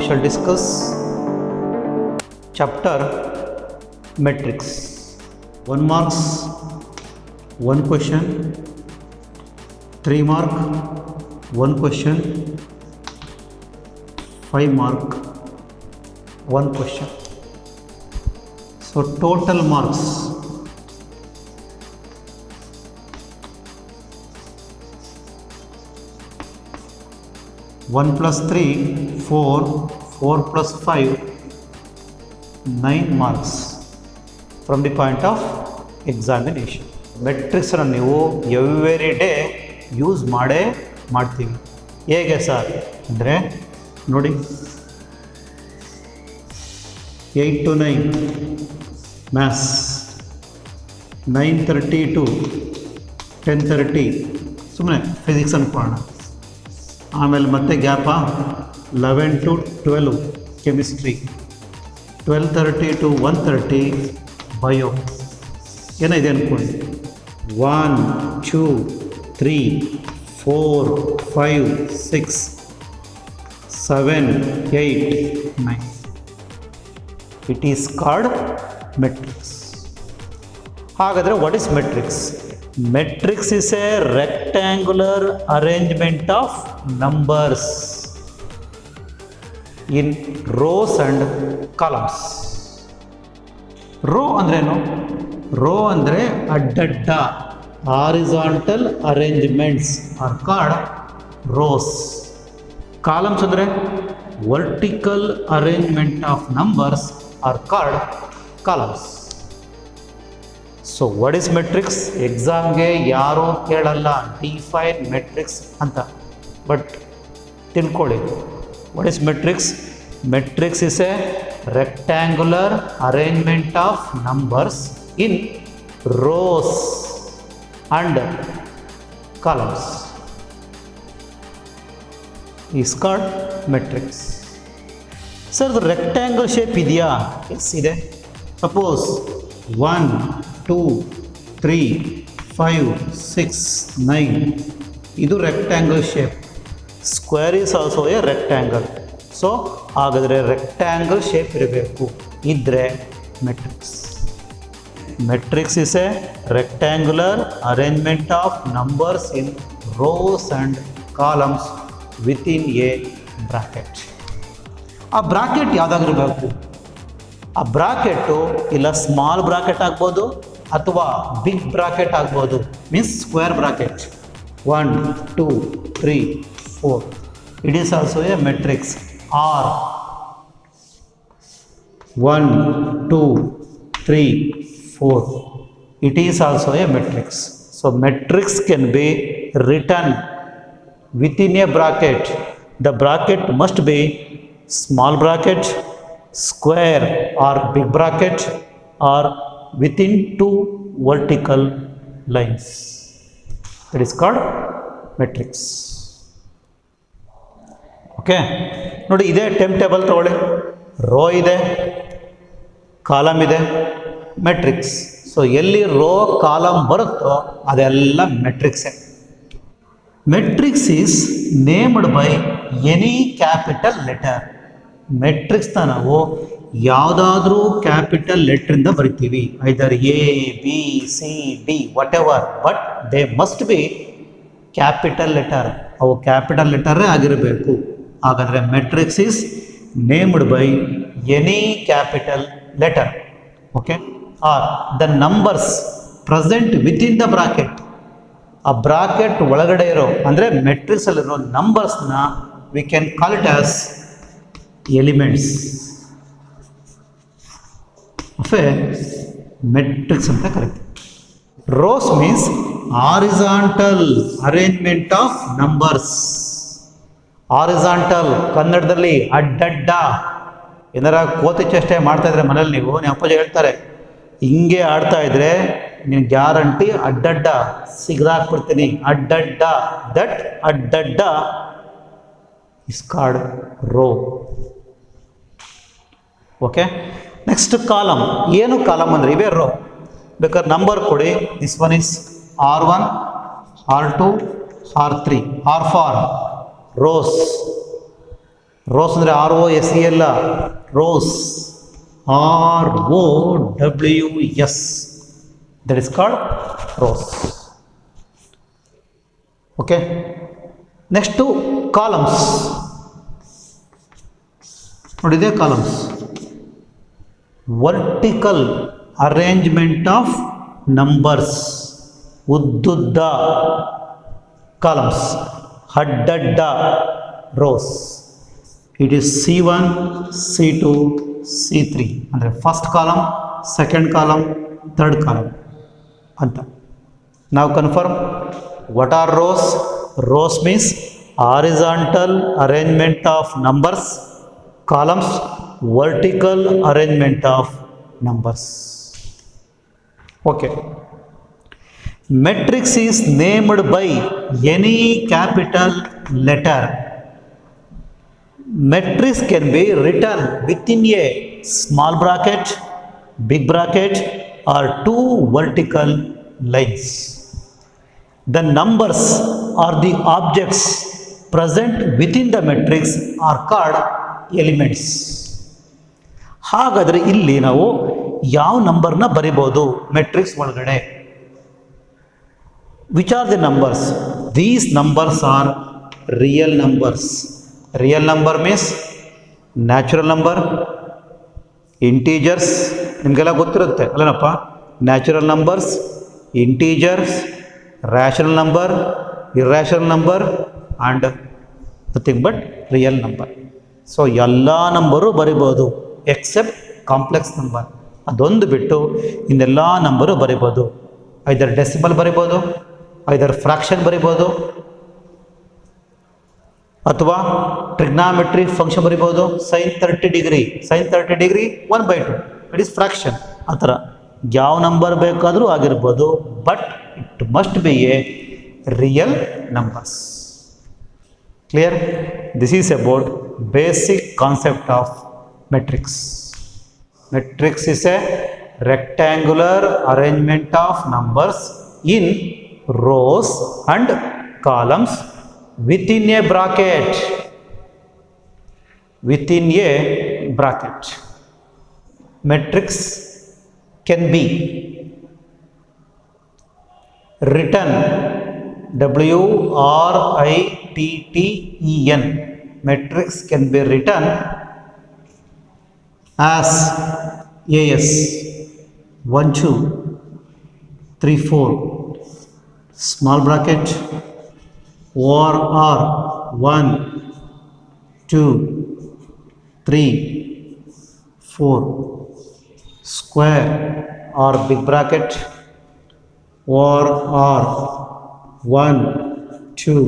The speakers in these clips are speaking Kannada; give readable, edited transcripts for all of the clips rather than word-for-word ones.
we shall discuss chapter metrics. 1 marks, 1 question, 3 mark, 1 question, 5 mark, 1 question. So total marks 1 plus 3 4, 4 plus 5 9 marks from the point of examination. Matrix ಅನ್ನು ನೀವು ಎವ್ರಿ ಡೇ ಯೂಸ್ ಮಾಡ್ತೀವಿ. ಹೇಗೆ ಸರ್ ಅಂದರೆ ನೋಡಿ, 8 to 9 ಮ್ಯಾಥ್ಸ್, 9:30 to 10:30 ಸುಮ್ಮನೆ ಫಿಸಿಕ್ಸ್ ಅನ್ಕೊಳ್ಳೋಣ. ಆಮೇಲೆ ಮತ್ತೆ ಗ್ಯಾಪ 11 to 12 ಕೆಮಿಸ್ಟ್ರಿ, 12:30 to 1:30 ಬಯೋ. ಏನಿದೆ ಅಂದ್ಕೊಳ್ಳಿ, 1 2 3 4 5 6 7 8 9. It is called matrix. ಹಾಗಾದರೆ what is matrix? Matrix is a rectangular arrangement of numbers in rows and columns. Row ಅಂದ್ರೇನು? Row ಅಂದರೆ ಅಡ್ಡಡ್ಡ, horizontal arrangements are called rows. Columns ಅಂದರೆ vertical arrangement of numbers are called columns. So what is matrix? ಎಕ್ಸಾಮ್ಗೆ ಯಾರೂ ಕೇಳಲ್ಲ ಡಿಫೈನ್ ಮೆಟ್ರಿಕ್ಸ್ ಅಂತ, ಬಟ್ ತಿಳ್ಕೊಳ್ಳಿ what is matrix. Matrix is a rectangular arrangement of numbers in rows and columns is called matrix. Sir ಅದು ರೆಕ್ಟ್ಯಾಂಗಲ್ ಶೇಪ್ ಇದೆಯಾ? ಎಸ್ ಇದೆ. ಸಪೋಸ್ 1 2 3 5 6 9 ಇದು rectangle shape. Square is also a rectangle. So ಹಾಗಾದರೆ ರೆಕ್ಟ್ಯಾಂಗಲ್ ಶೇಪ್ ಇರಬೇಕು, ಇದ್ದರೆ matrix. Matrix is a rectangular arrangement of numbers in rose and columns within a bracket. ಆ ಬ್ರಾಕೆಟ್ ಯಾವುದಾಗಿರಬೇಕು? ಆ ಬ್ರಾಕೆಟು ಇಲ್ಲ ಸ್ಮಾಲ್ ಬ್ರಾಕೆಟ್ ಆಗ್ಬೋದು ಅಥವಾ ಬಿಗ್ ಬ್ರಾಕೆಟ್ ಆಗ್ಬೋದು, means square bracket. 1 2 3 4 it is also a matrix. Or 1 2 3 4 it is also a matrix. So matrix can be written within a bracket. The bracket must be small bracket, square or big bracket, or within 2 vertical lines. That is called matrix. Okay, ನೋಡಿ ಇದೆ ಟೈಮ್ ಟೇಬಲ್ ತಗೊಳ್ಳಿ. ರೋ ಇದೆ, ಕಾಲಮ್ ಇದೆ, ಮೆಟ್ರಿಕ್ಸ್. ಸೊ ಎಲ್ಲಿ ರೋ ಕಾಲಮ್ ಬರುತ್ತೋ ಅದೆಲ್ಲ ಮೆಟ್ರಿಕ್ಸೇ. Matrix is named by any capital letter. ಮೆಟ್ರಿಕ್ಸ್ನ ನಾವು ಯಾವುದಾದ್ರೂ ಕ್ಯಾಪಿಟಲ್ ಲೆಟ್ರಿಂದ ಬರಿತೀವಿ, either A B C D whatever, but they must be capital letter. ಅವು ಕ್ಯಾಪಿಟಲ್ ಲೆಟರೇ ಆಗಿರಬೇಕು. ಹಾಗಾದರೆ matrix is named by any capital letter. Okay, are the numbers present within the bracket. ಆ ಬ್ರಾಕೆಟ್ ಒಳಗಡೆ ಇರೋ ಅಂದರೆ ಮೆಟ್ರಿಕ್ಸಲ್ಲಿರೋ ನಂಬರ್ಸ್ನ we can call it as elements of a matrix ಅಂತ ಕರೀತೀವಿ. Rows means horizontal arrangement of numbers. Horizontal ಕನ್ನಡದಲ್ಲಿ ಅಡ್ಡಡ್ಡ. ಏನಾರ ಕೋತಿ ಚೇಷ್ಟೆ ಮಾಡ್ತಾ ಇದ್ರೆ ಮನೇಲಿ ನೀವು ಅಪ್ಪಾಜಿ ಹೇಳ್ತಾರೆ, ಹಿಂಗೆ ಆಡ್ತಾ ಇದ್ರೆ ನೀನು ಗ್ಯಾರಂಟಿ ಅಡ್ಡಡ್ಡ ಸಿಗದಾಕ್ಬಿಡ್ತೀನಿ. ಅಡ್ಡಡ್ಡ, ದಟ್ ಅಡ್ಡಡ್ಡ is called row. Okay, next column. ಏನು ಕಾಲಮ್ ಅಂದರೆ ಇವೇ ರೋ. ಬೇಕಾದ್ರೆ ನಂಬರ್ ಕೊಡಿ. This one is R1, R2, R3. R for rows, rows ಅಂದರೆ ROSE ಅಲ್ಲ, rows, ROWS, that is called rows. Okay, next columns. ನೋಡಿದೆ columns, vertical arrangement of numbers, ಉದ್ದುದ್ದ ಕಾಲಮ್ಸ್, ಅಡ್ಡಡ್ಡ rows. It is C1, C2, C3 ಅಂದರೆ first column, second column, third column ಅಂತ. ನಾವು confirm what are rose? Rose means horizontal arrangement of numbers, columns vertical arrangement of numbers. Okay, matrix is named by any capital letter. Matrix can be written within a small bracket, big bracket, or two vertical lines. The numbers or the objects present within the matrix are called elements. ಹಾಗಾದರೆ ಇಲ್ಲಿ ನಾವು ಯಾವ ನಂಬರ್ನ ಬರಿಬೋದು ಮೆಟ್ರಿಕ್ಸ್ ಒಳಗಡೆ? Which are the numbers? These numbers are real numbers. Real number means natural number, integers, ನಿಮಗೆಲ್ಲ ಗೊತ್ತಿರುತ್ತೆ ಅಲ್ಲೇನಪ್ಪ? Natural numbers, integers, rational number, irrational number and nothing but real number. So ಎಲ್ಲ ನಂಬರು ಬರಿಬೋದು ಎಕ್ಸೆಪ್ಟ್ ಕಾಂಪ್ಲೆಕ್ಸ್ ನಂಬರ್. ಅದೊಂದು ಬಿಟ್ಟು ಇನ್ನೆಲ್ಲ ನಂಬರು ಬರಿಬೋದು. ಐದರ್ ಡೆಸಿಮಲ್ ಬರಿಬೋದು, ಐದರ್ ಫ್ರಾಕ್ಷನ್ ಬರಿಬೋದು, ಅಥವಾ ಟ್ರಿಗ್ನಾಮೆಟ್ರಿ ಫಂಕ್ಷನ್ ಬರಿಬೋದು. sin 30 degree, sin 30 degree 1/2, it is fraction. ಆ ಥರ ಯಾವ ನಂಬರ್ ಬೇಕಾದರೂ ಆಗಿರ್ಬೋದು, but it must be A real numbers. Clear? This is about basic concept of matrix. Matrix is a rectangular arrangement of numbers in rows and columns within a bracket. Within a bracket. Matrix can be written WRITTEN. Matrix can be written as AS 1 2 3 4 small bracket, or R 1 2 3 4 square, or big bracket, or R 1 2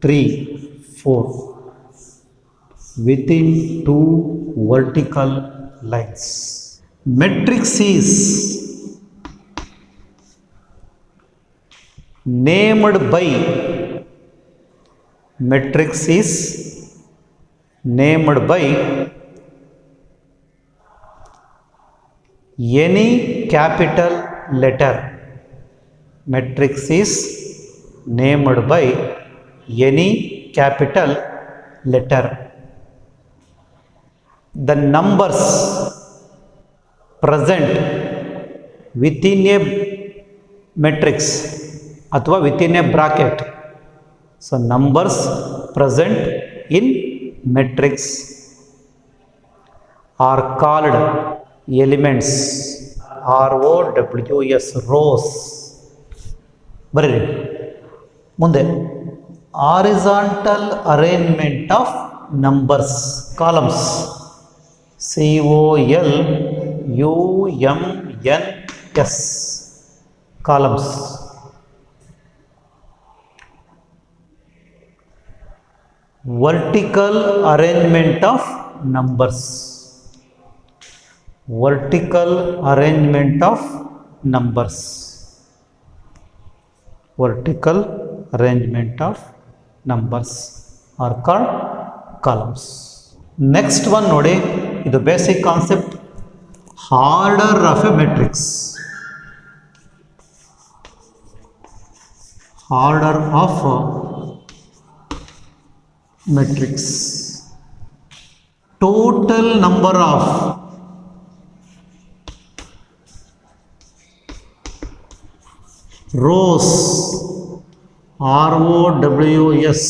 3 4 within two vertical lines. Matrix is named by, matrix is named by any capital letter. Matrix is named by any capital letter. The numbers present within a matrix ಅಥವಾ within a bracket. So numbers present in matrix are called elements. ROWS, rows. ಬರೀರಿ ಮುಂದೆ. horizontal arrangement of numbers, columns. COLUMNS, columns. Vertical arrangement of numbers. Vertical arrangement of numbers. Vertical arrangement of numbers are called columns. Next one ನೋಡಿ, ಇದು basic concept, order of a matrix. Order of matrix. total number of rows, ROWS,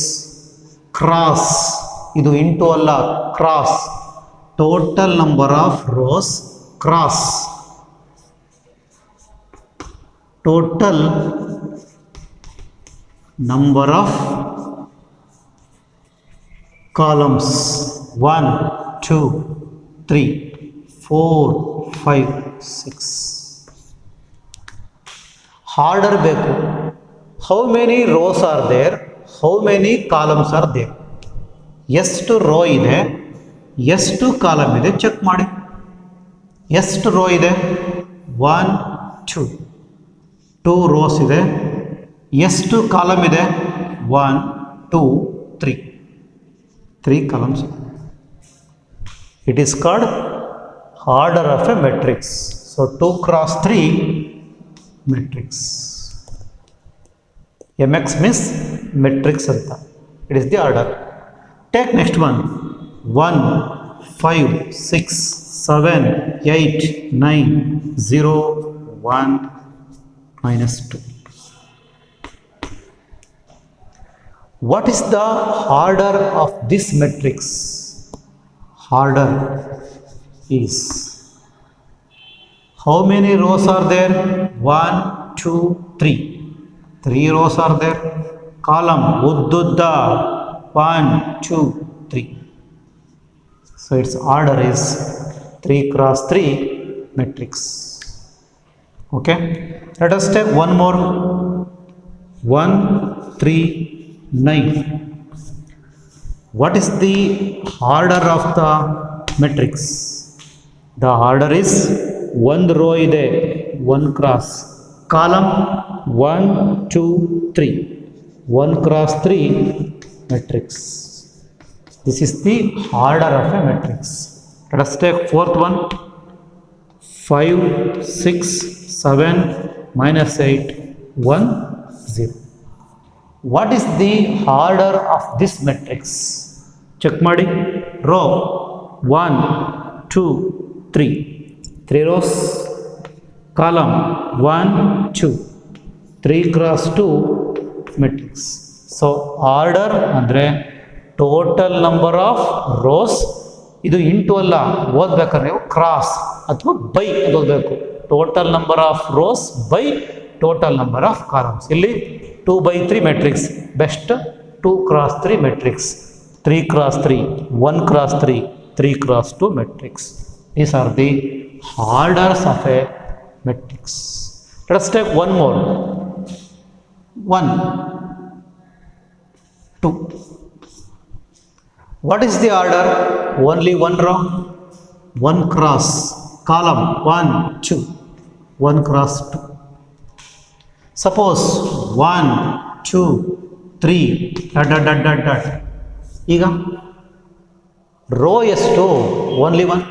cross, ಇದು ಇಂಟು ಅಲ್ಲ, cross, total number of rows cross total number of columns 1 2 3 4 5 6 harder ಬೇಕು. how many rows are there, how many columns are there, ಎಷ್ಟು ರೋ ಇದೆ ಎಷ್ಟು ಕಾಲಮ್ ಇದೆ ಚೆಕ್ ಮಾಡಿ. ಎಷ್ಟು ರೋ ಇದೆ 1 2 2 ರೋಸ್ ಇದೆ. ಎಷ್ಟು ಕಾಲಮ್ ಇದೆ 1 2 3 3 columns. It is called order of a matrix. So 2 cross 3 matrix. MX means matrix ಅಂತ. It is the order. Take next one 1 5 6 7 8 9 0 1 -2. What is the order of this matrix? Order is, how many rows are there? 1 2 3 3 rows are there. Column uddudda 1 2 3. So its order is 3 cross 3 matrix. Okay, let us take one more. 1 3 9. What is the order of the matrix? The order is one row ide 1 cross, column 1 2 3 1 cross 3 matrix. This is the order of a matrix. Let us take fourth one. 5 6 7 -8 1 0. What is the order of this matrix? Check ಮಾಡಿ. Row 1 2 3 3 rows, column 1 2 3 cross 2 matrix. So order ಅಂದರೆ ಟೋಟಲ್ ನಂಬರ್ ಆಫ್ ರೋಸ್. ಇದು ಇಂಟು ಅಲ್ಲ, ಓದ್ಬೇಕಾದ್ರೆ ನೀವು ಕ್ರಾಸ್ ಅಥವಾ ಬೈ ಅಂತ ಓದಬೇಕು. Total number of rose by total number of columns. ಇಲ್ಲಿ 2 by 3 matrix, best 2 cross 3 matrix, 3 cross 3 1 cross 3 3 cross 2 matrix. These are the orders of a matrix. Let us take one more. 1 2. What is the order? Only one row, 1 cross, column 1 2 1 cross 2. Suppose 1 2 3 dot dot dot dot dot. ಈಗ ರೋ ಎಷ್ಟು? ಓನ್ಲಿ 1.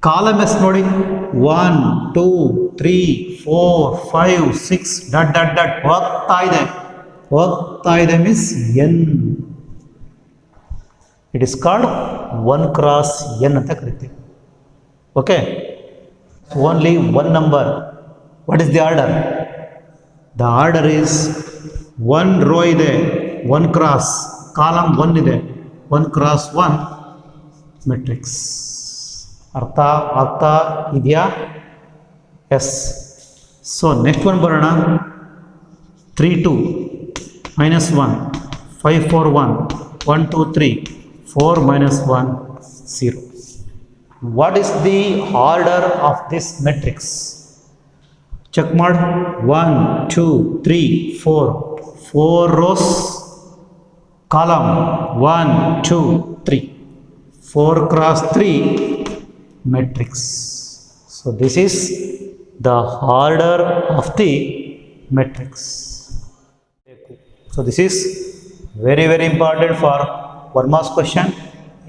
ಕಾಲಮ್ ಎಷ್ಟು ನೋಡಿ? 1 2 3 4 5 6 ಡಾಟ್ ಡಾಟ್ ಡಾಟ್ ಹೋಗ್ತಾ ಇದೆ means N. It is called 1 cross n ಅಂತ ಕರಿತೀವಿ. Okay, only 1 number. What is the order? The order is 1 row ಇದೆ 1 cross, column 1 ಇದೆ 1 cross 1 matrix. ಅರ್ಥ ಇದೆಯಾ? ಎಸ್. ಸೊ ನೆಕ್ಸ್ಟ್ ಒನ್ ಬರೋಣ. 3 2 -1 5 4 1 1 2 3 4 -1 0. What is the order of this matrix? Check ಮಾಡಿ. 1 2 3 4 rows, column 1 2 3 4 cross 3 matrix. So this is the order of the matrix. So this is very important for 1 marks question.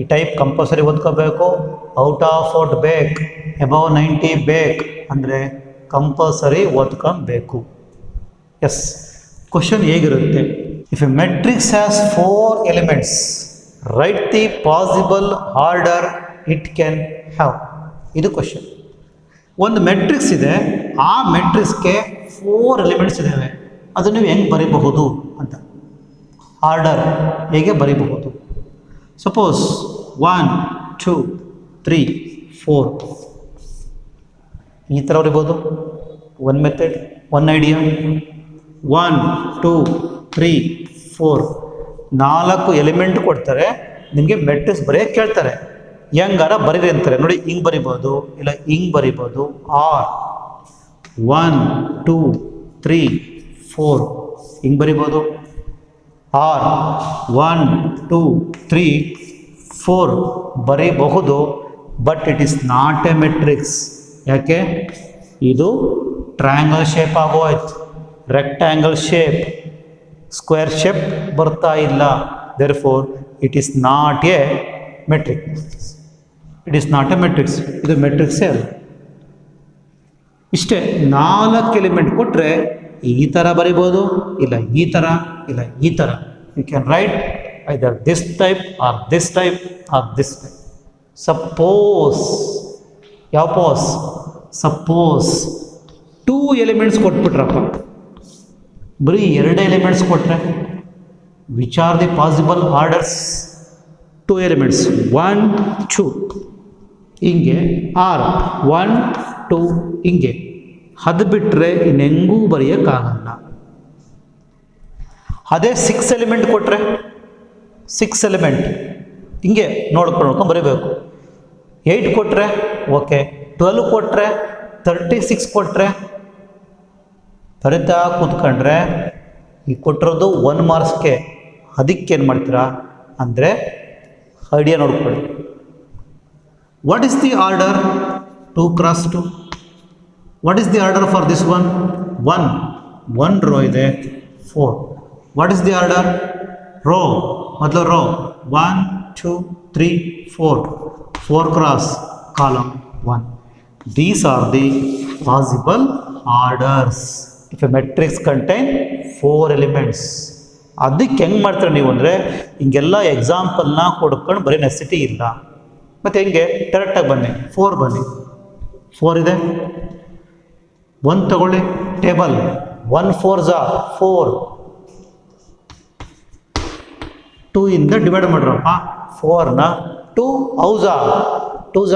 ಈ ಟೈಪ್ ಕಂಪಲ್ಸರಿ ಓದ್ಕೋಬೇಕು. ಔಟ್ ಆಫ್ ಔಟ್ ಬೇಕು, ಅಬೌವ್ 90 ಬೇಕು ಅಂದರೆ ಕಂಪಲ್ಸರಿ ಓದ್ಕೊಬೇಕು. ಎಸ್, ಕ್ವಶನ್ ಹೇಗಿರುತ್ತೆ? If a matrix has 4 elements, write the possible order it can have. ಇದು ಕ್ವಶನ್. ಒಂದು ಮೆಟ್ರಿಕ್ಸ್ ಇದೆ, ಆ ಮೆಟ್ರಿಕ್ಸ್ಗೆ 4 ಎಲಿಮೆಂಟ್ಸ್ ಇದ್ದಾವೆ, ಅದು ನೀವು ಹೆಂಗೆ ಬರೀಬಹುದು ಅಂತ. ಆರ್ಡರ್ ಹೇಗೆ ಬರೀಬಹುದು? ಸಪೋಸ್ 1 2 3 4 ಈ ಥರ ಬರೀಬೋದು. One method, one idea. 1 2 3 4 4 element ಕೊಡ್ತಾರೆ, ನಿಮಗೆ ಮೆಟ್ರಿಕ್ಸ್ ಬರೆಯೋಕ್ಕೆ ಕೇಳ್ತಾರೆ, ಹೆಂಗಾರ ಬರೀರಿ ಅಂತಾರೆ. ನೋಡಿ, ಹಿಂಗೆ ಬರಿಬೋದು, ಇಲ್ಲ ಹಿಂಗೆ ಬರಿಬೋದು. ಆರ್ 1 2 3 4 ಹಿಂಗೆ ಬರಿಬೋದು. ಆರ್ 1 2 3 4 ಬರೀಬಹುದು. But it is not a matrix. ಯಾಕೆ? ಇದು ಟ್ರಯಾಂಗಲ್ ಶೇಪ್ ಆಗೋಯ್ತು, ರೆಕ್ಟ್ಯಾಂಗಲ್ ಶೇಪ್, ಸ್ಕ್ವೇರ್ ಶೇಪ್ ಬರ್ತಾ ಇಲ್ಲ. Therefore it is not a matrix. It is not a matrix. ಇದು ಮೆಟ್ರಿಕ್ಸೇ ಅಲ್ಲ. ಇಷ್ಟೇ, 4 ಎಲಿಮೆಂಟ್ ಕೊಟ್ಟರೆ ಈ ಥರ ಬರಿಬೋದು, ಇಲ್ಲ ಈ ಥರ, ಇಲ್ಲ ಈ ಥರ. You can write either this type or this type or this type. Suppose, ಯಾವ ಪೋಸ್? ಸಪೋಸ್ 2 ಎಲಿಮೆಂಟ್ಸ್ ಕೊಟ್ಬಿಟ್ರಪ್ಪ, ಬರೀ 2 ಎಲಿಮೆಂಟ್ಸ್ ಕೊಟ್ಟರೆ, which are the possible orders? 2 elements 1 2 ಹಿಂಗೆ, ಆರ್ 1 2 ಹಿಂಗೆ. ಅದು ಬಿಟ್ಟರೆ ಇನ್ನೆಂಗೂ ಬರೆಯೋಕ್ಕಾಗಲ್ಲ. ಅದೇ 6 ಎಲಿಮೆಂಟ್ ಕೊಟ್ಟರೆ, 6 ಎಲಿಮೆಂಟ್ ಹಿಂಗೆ ನೋಡ್ಕೊಂಡು ಬರೀಬೇಕು. 8 ಕೊಟ್ಟರೆ ಓಕೆ, 12 ಕೊಟ್ಟರೆ, 36 ಕೊಟ್ಟರೆ ಬರಿತಾ ಕೂತ್ಕೊಂಡ್ರೆ ಈ ಕೊಟ್ಟಿರೋದು 1 ಮಾರ್ಕ್ಸ್ಗೆ. ಅದಕ್ಕೇನು ಮಾಡ್ತೀರಾ ಅಂದರೆ ಐಡಿಯಾ ನೋಡ್ಕೊಳ್ಳಿ. What is the order? 2 x 2. What is the order for this one? 1 row ಇದೆ, 4. What is the order? Row, ಮೊದಲು row 1 2 3 4, 4 cross column 1. These are the possible orders if a matrix contain 4 elements. ಅದಕ್ಕೆ ಹೆಂಗೆ ಮಾಡ್ತಾರೆ ನೀವು ಅಂದರೆ, ಹಿಂಗೆಲ್ಲ ಎಕ್ಸಾಂಪಲ್ನ ಕೊಡ್ಕೊಂಡು ಬರೀ ನೆಸಿಟಿ ಇಲ್ಲ. ಮತ್ತು ಹೆಂಗೆ? ಡೈರೆಕ್ಟಾಗಿ ಬನ್ನಿ, 4 ಬನ್ನಿ. 4 ಇದೆ, 1 ತಗೊಳ್ಳಿ, ಟೇಬಲ್ 1 4s 4, 2 ಇಂದ ಡಿವೈಡ್ ಮಾಡ್ರಪ್ಪ. 4ನ 2 ಹೌಸ 2s.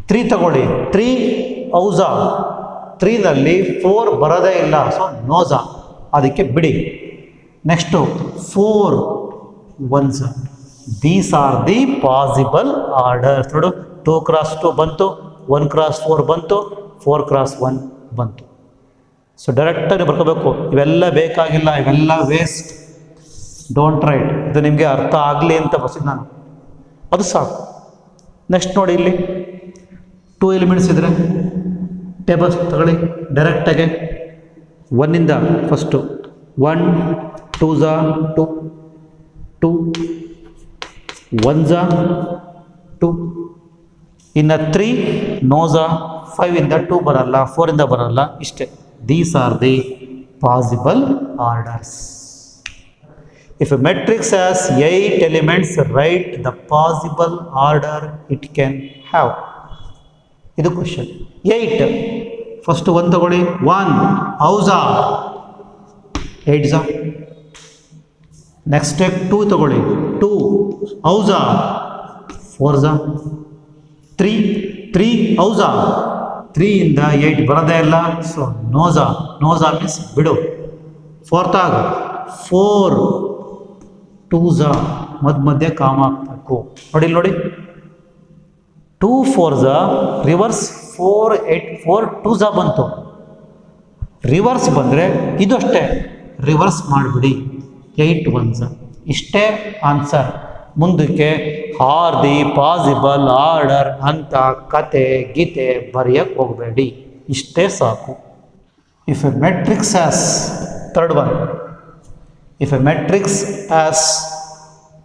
3 ತಗೊಳ್ಳಿ, 3 ಹೌಸ. 3ನಲ್ಲಿ 4 ಬರೋದೇ ಇಲ್ಲ, ಸೊ ನೋಸ, ಅದಕ್ಕೆ ಬಿಡಿ. Next 4 1s. These are the possible orders. ನೋಡು, 2 x 2 ಬಂತು, 1 x 4 ಬಂತು, 4 x 1 ಬಂತು. ಸೊ ಡೈರೆಕ್ಟಾಗಿ ಬರ್ಕೋಬೇಕು. ಇವೆಲ್ಲ ಬೇಕಾಗಿಲ್ಲ, ಇವೆಲ್ಲ ವೇಸ್ಟ್. Don't right. ಇದು ನಿಮಗೆ ಅರ್ಥ ಆಗಲಿ ಅಂತ ಬರ್ಸಿದ್ದು ನಾನು, ಅದು ಸಾಕು. ನೆಕ್ಸ್ಟ್ ನೋಡಿ, ಇಲ್ಲಿ 2 ಎಲಿಮೆಂಟ್ಸ್ ಇದ್ದರೆ ಟೇಬಲ್ಸ್ ತಗೊಳ್ಳಿ ಡೈರೆಕ್ಟಾಗೆ. 1ಇಂದ ಫಸ್ಟು 1 2s 2 2 1s 2. ಇನ್ನು 3 ನೋಸ, 5ಇಂದ 2 ಬರಲ್ಲ, 4ಇಂದ ಬರಲ್ಲ. ಇಷ್ಟೇ. These are the possible orders. If a matrix has 8 elements, write the possible order it can have. ಇದು ಕ್ವಶನ್. 8 ಫಸ್ಟ್ 1 ತಗೊಳ್ಳಿ, 1 ಹೌಸ 8s. ನೆಕ್ಸ್ಟ್ ಸ್ಟೆಪ್ 2 ತಗೊಳ್ಳಿ, 2 ಹೌಸ 4s. 3 ಹೌಸ, 3ಇಂದ 8 ಬರೋದೇ ಇಲ್ಲ, ಸೊ ನೋಸ ಮೀನ್ಸ್ ಬಿಡು. 4th 4 2s ಮಧ್ಯೆ ಕಾಮ ಹಾಕಬೇಕು. ನೋಡಿ 2 4s ರಿವರ್ಸ್ 4 8 4 2s ಬಂತು. ರಿವರ್ಸ್ ಬಂದರೆ ಇದು ಅಷ್ಟೇ, ರಿವರ್ಸ್ ಮಾಡಿಬಿಡಿ, 8 1s. ಇಷ್ಟೇ ಆನ್ಸರ್. ಮುಂದಕ್ಕೆ ಆರ್ ದಿ ಪಾಸಿಬಲ್ ಆರ್ಡರ್ ಅಂತ ಕತೆ ಗೀತೆ ಬರೆಯಕ್ಕೆ ಹೋಗಬೇಡಿ, ಇಷ್ಟೇ ಸಾಕು. If a matrix has, third one, if a matrix has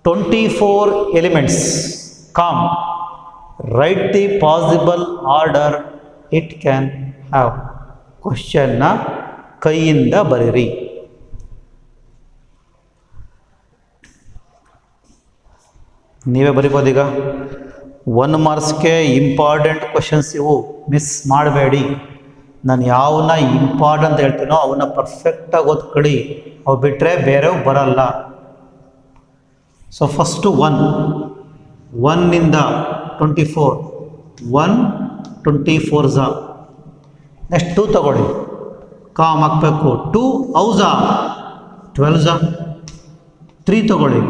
24 elements, write the possible order it can have. ಕ್ವಶನ್ನ ಕೈಯಿಂದ ಬರೀರಿ. ನೀವೇ ಬರಿಬೋದು. ಈಗ 1 ಮಾರ್ಕ್ಸ್ಗೆ ಇಂಪಾರ್ಟೆಂಟ್ ಕ್ವಶನ್ಸ್ ಇವು, ಮಿಸ್ ಮಾಡಬೇಡಿ. ನಾನು ಯಾವನ್ನ ಇಂಪಾರ್ಟೆಂಟ್ ಹೇಳ್ತೀನೋ ಅವನ್ನ ಪರ್ಫೆಕ್ಟಾಗಿ ಓದ್ಕೊಳ್ಳಿ, ಅವು ಬಿಟ್ಟರೆ ಬೇರೆವು ಬರಲ್ಲ. ಸೊ ಫಸ್ಟು 1 ಇಂದ 24, 1 24 ಝಾ. ನೆಕ್ಸ್ಟ್ 2 ತಗೊಳ್ಳಿ, ಕಾಮ್ ಹಾಕಬೇಕು. 2 ಔಝಾ 12 ಝಾ. 3 ತಗೊಳ್ಳಿ,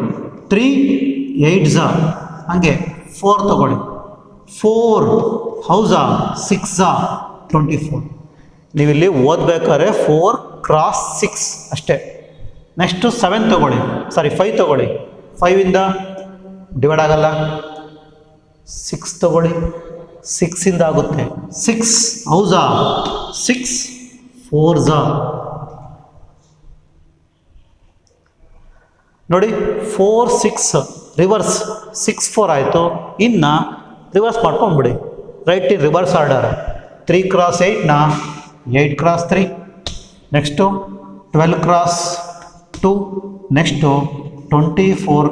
3 8 ಝಾ. ಹಾಗೆ 4 ತಗೊಳ್ಳಿ, 4 ಔಝಾ 6 ಝಾ 24. ನೀವಿಲ್ಲಿ ಓದಬೇಕಾದ್ರೆ 4 × 6 ಅಷ್ಟೇ. ನೆಕ್ಸ್ಟು 7 ತಗೊಳ್ಳಿ, 5 ತಗೊಳ್ಳಿ. 5 ಇಂದ ಡಿವೈಡ್ ಆಗಲ್ಲ. 6 ತಗೊಳ್ಳಿ, 6 ಇಂದ ಆಗುತ್ತೆ. 6 ಔಝಾ 6 4 ಝಾ. ನೋಡಿ 4 6 ರಿವರ್ಸ್ 6 4 ಆಯಿತು. ಇನ್ನು ರಿವರ್ಸ್ ಮಾಡ್ಕೊಂಡ್ಬಿಡಿ, ರೈಟ್ ಇನ್ ರಿವರ್ಸ್ ಆರ್ಡರ್. 3 × 8ನ 8 × 3, next 12 × 2, next 24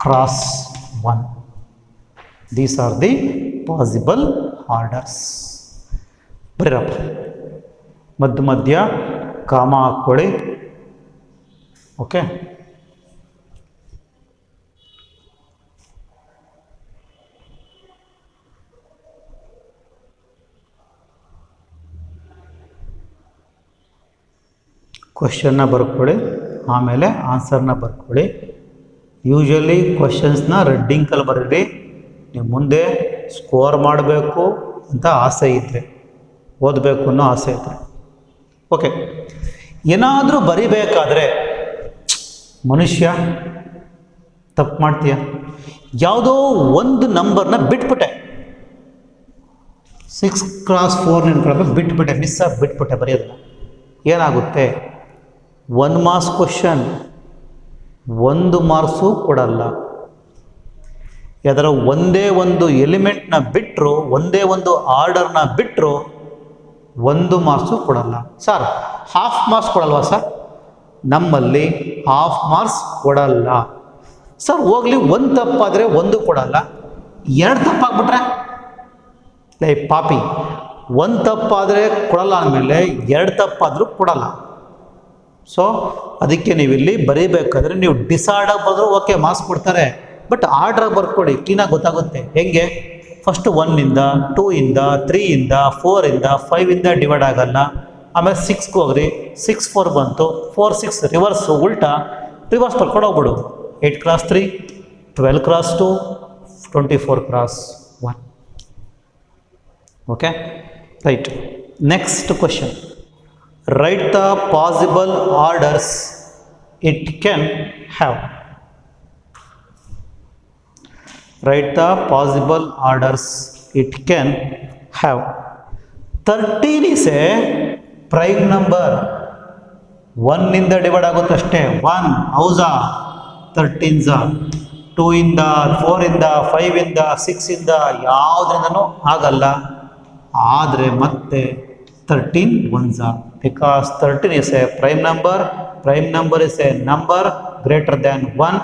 × 1. These are the possible orders. ಬರೀರಪ್ಪ, ಮಧ್ಯ ಕಾಮ ಹಾಕ್ಕೊಳ್ಳಿ. ಓಕೆ, ಕ್ವಶನ್ನ ಬರ್ಕೊಳ್ಳಿ, ಆಮೇಲೆ ಆನ್ಸರ್ನ ಬರ್ಕೊಳ್ಳಿ. ಯೂಶ್ವಲಿ ಕ್ವಶನ್ಸ್ನ ರೆಡ್ಡಿಂಕಲ್ಲಿ ಬರೀರಿ. ನೀವು ಮುಂದೆ ಸ್ಕೋರ್ ಮಾಡಬೇಕು ಅಂತ ಆಸೆ ಇದ್ದರೆ, ಓದಬೇಕು ಅನ್ನೋ ಆಸೆ ಇದ್ದರೆ. ಓಕೆ, ಏನಾದರೂ ಬರಿಬೇಕಾದ್ರೆ ಮನುಷ್ಯ ತಪ್ಪು ಮಾಡ್ತೀಯ. ಯಾವುದೋ ಒಂದು ನಂಬರ್ನ ಬಿಟ್ಬಿಟ್ಟೆ, 6 × 4 ನೆನ್ಕೊಳ್ಬೇಕು, ಬಿಟ್ಬಿಟ್ಟೆ, ಮಿಸ್ ಆಗಿ ಬಿಟ್ಬಿಟ್ಟೆ ಬರೆಯೋದನ್ನ. ಏನಾಗುತ್ತೆ? 1 ಮಾರ್ಕ್ಸ್ ಕ್ವಶನ್ 1 ಮಾರ್ಕ್ಸು ಕೊಡಲ್ಲ. ಯಾವ್ದಾರ ಒಂದೇ ಒಂದು ಎಲಿಮೆಂಟ್ನ ಬಿಟ್ಟರು, ಒಂದೇ ಒಂದು ಆರ್ಡರ್ನ ಬಿಟ್ಟರು 1 ಮಾರ್ಕ್ಸು ಕೊಡಲ್ಲ. ಸರ್ ಹಾಫ್ ಮಾರ್ಕ್ಸ್ ಕೊಡಲ್ವಾ ಸರ್? ನಮ್ಮಲ್ಲಿ ಹಾಫ್ ಮಾರ್ಕ್ಸ್ ಕೊಡಲ್ಲ ಸರ್. ಹೋಗ್ಲಿ, 1 ತಪ್ಪಾದರೆ 1 ಕೊಡಲ್ಲ, 2 ತಪ್ಪಾಗ್ಬಿಟ್ರೆ ಲೈ ಪಾಪಿ. 1 ತಪ್ಪಾದರೆ ಕೊಡಲ್ಲ ಅಂದಮೇಲೆ 2 ತಪ್ಪಾದರೂ ಕೊಡಲ್ಲ. ಸೊ ಅದಕ್ಕೆ ನೀವಿಲ್ಲಿ ಬರೀಬೇಕಾದ್ರೆ ನೀವು ಡಿಸಾರ್ಡಾಗಿ ಬರೆದ್ರು ಓಕೆ, ಮಾರ್ಕ್ಸ್ ಕೊಡ್ತಾರೆ. ಬಟ್ ಆರ್ಡ್ರಾಗಿ ಬರ್ಕೊಡಿ, ಕ್ಲೀನಾಗಿ ಗೊತ್ತಾಗುತ್ತೆ. ಹೆಂಗೆ? ಫಸ್ಟು 1 ಇಂದ 2 ಇಂದ 3 ಇಂದ 4 ಇಂದ 5 ಇಂದ ಡಿವೈಡ್ ಆಗಲ್ಲ. ಆಮೇಲೆ 6ಗೆ ಹೋಗ್ರಿ, 6 4 ಬಂತು, 4 6 ರಿವರ್ಸು, ಉಲ್ಟಾ ರಿವರ್ಸ್ ಬರ್ಕೊಂಡು ಹೋಗ್ಬಿಡು. 8 × 3, 12 × 2, 24 × 1. Okay, right. Next question, write the possible orders it can have. Write the possible orders it can have. 13 is a prime number. 1 ಇಂದ ಡಿವೈಡ್ ಆಗುತ್ತೆ ಅಷ್ಟೇ. 1 ಔಝಾ 13 ಝಾ. 2 ಇಂದ 4 ಇಂದ 5 ಇಂದ 6 ಇಂದ ಯಾವುದರಿಂದನೂ ಆಗಲ್ಲ. ಆದರೆ ಮತ್ತೆ 13 1 Jha. Because 13 is a prime number. Prime number is a number greater than 1,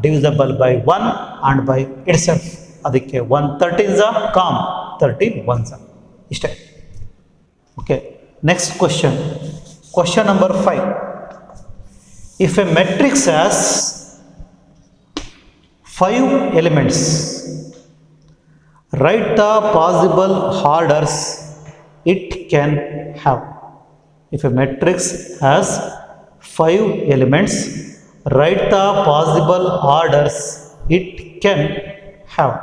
divisible by 1 and by itself. ಅದಕ್ಕೆ 1 13 ಝಾ ಕಾಮ್ 13 1 ಝಾ. ಇಷ್ಟೇ. Okay, next question. Question number 5. If a matrix has 5 elements, write the possible orders it can have. If a matrix has 5 elements, write the possible orders it can have.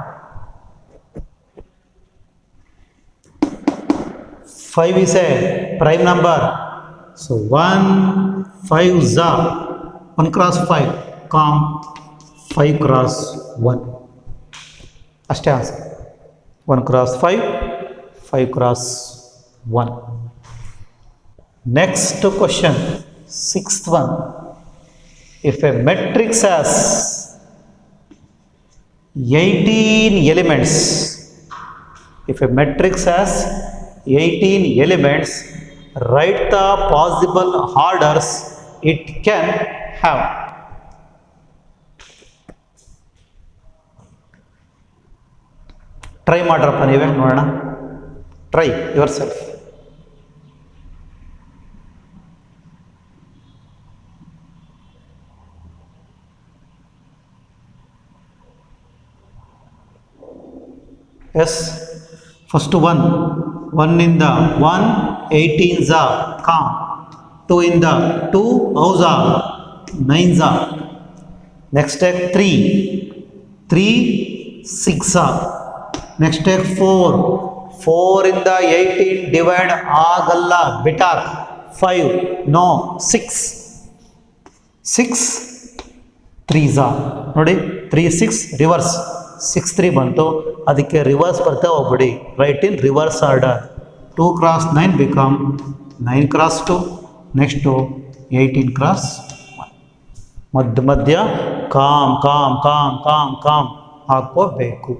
5 is a prime number. So 1 5 Jha. 1 × 5 com 5 × 1. ಅಷ್ಟೇ answer. 1 × 5 5 × 1. Next question, 6th one. If a matrix has 18 elements, if a matrix has 18 elements, write the possible orders it can have. Try ಮಾಡ್ರಪ್ಪ ನೀವೇ ನೋಡೋಣ. Try yourself. Yes, first 1 ಇಂದ 1 18 ಝಾ ಕಾಮ್, 2 ಇಂದ 2 ಔಝಾ 9 ಝಾ. ನೆಕ್ಸ್ಟ್ ಟೇಕ್ 3 6 ಝಾ. ನೆಕ್ಸ್ಟ್ ಟೇಕ್ 4 ಇಂದ 18 ಡಿವೈಡ್ ಆಗಲ್ಲ, ಬಿಟಾಕ್. 5 ನೋ, 6 3 ಝಾ. ನೋಡಿ 3 6 ರಿವರ್ಸ್, 6 3 ಬಂತು, ಅದಕ್ಕೆ ರಿವರ್ಸ್ ಬರ್ತಾ ಹೋಗ್ಬಿಡಿ. Write in reverse order. 2 × 9 become 9 × 2. Next 18 × 1. ಮಧ್ಯ comma comma comma comma comma ಹಾಕೋಬೇಕು.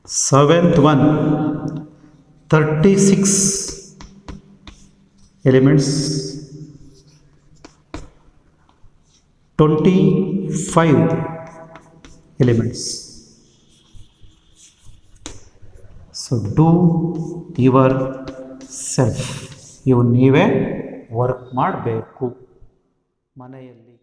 7th one 36 ಎಲಿಮೆಂಟ್ಸ್, 25 elements. So do your self. ಇವು ನೀವೇ ವರ್ಕ್ ಮಾಡಬೇಕು ಮನೆಯಲ್ಲಿ.